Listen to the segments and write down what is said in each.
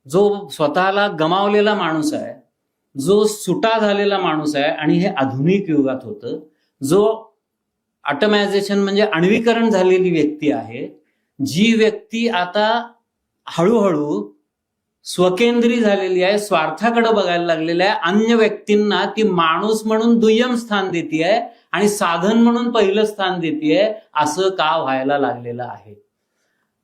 जो स्वतःला गमावलेला माणूस आहे, जो सुटा झालेला माणूस आहे, आणि हे आधुनिक युगात होतं, जो ऑटोमायझेशन म्हणजे आण्विकरण झालेली व्यक्ती आहे, जी व्यक्ती आता हळूहळू स्वकेंद्री झालेली आहे, स्वार्थाकडे बघायला लागलेली आहे, अन्य व्यक्तींना ती माणूस म्हणून दुय्यम स्थान देते आणि साधन म्हणून पहिलं स्थान देते, असं का व्हायला लागलेलं आहे.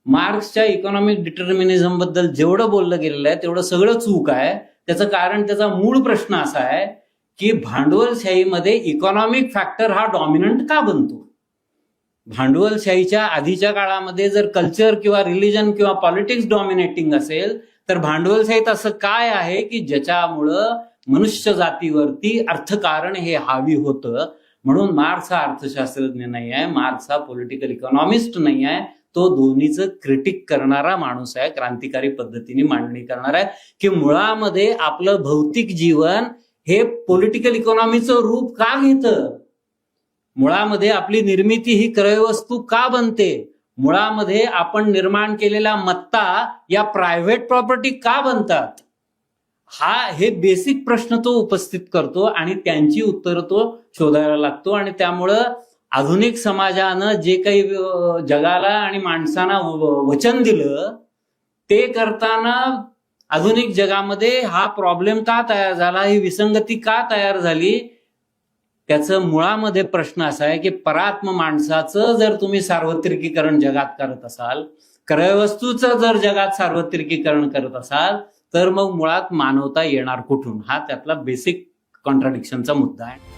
मार्क्सच्या इकॉनॉमिक डिटर्मिनिझम बद्दल जेवढं बोललं गेलेलं आहे तेवढं सगळं चूक आहे. त्याचं कारण, त्याचा मूळ प्रश्न असा आहे की भांडवलशाहीमध्ये इकॉनॉमिक फॅक्टर हा डॉमिनंट का बनतो. भांडवलशाहीच्या आधीच्या काळामध्ये जर कल्चर किंवा रिलिजन किंवा पॉलिटिक्स डॉमिनेटिंग असेल, तर भांडवलशाहीत असं काय आहे की ज्याच्यामुळं मनुष्य जातीवरती अर्थकारण हे हावी होतं. म्हणून मार्क्स हा अर्थशास्त्रज्ञ नाही आहे, मार्क्स हा पॉलिटिकल इकॉनॉमिस्ट नाही आहे, तो दोन्हीचं क्रिटिक करणारा माणूस आहे, क्रांतिकारी पद्धतीने मांडणी करणार आहे की मुळामध्ये आपलं भौतिक जीवन हे पॉलिटिकल इकॉनॉमीचं रूप का घेतं, मुळामध्ये आपली निर्मिती ही क्रयवस्तू का बनते, मुळामध्ये आपण निर्माण केलेल्या मत्ता या प्रायव्हेट प्रॉपर्टी का बनतात, हे बेसिक प्रश्न तो उपस्थित करतो आणि त्यांची उत्तरं तो शोधायला लागतो. आणि त्यामुळं आधुनिक समाजानं जे काही जगाला आणि माणसांना वचन दिलं ते करताना आधुनिक जगामध्ये हा प्रॉब्लेम का तयार झाला, ही विसंगती का तयार झाली, त्याचं मुळामध्ये प्रश्न असा आहे की परात्म माणसाचं जर तुम्ही सार्वत्रिकीकरण जगात करत असाल, क्रयवस्तूचं जर जगात सार्वत्रिकीकरण करत असाल, तर मग मुळात मानवता येणार कुठून, हा त्यातला बेसिक कॉन्ट्राडिक्शनचा मुद्दा आहे.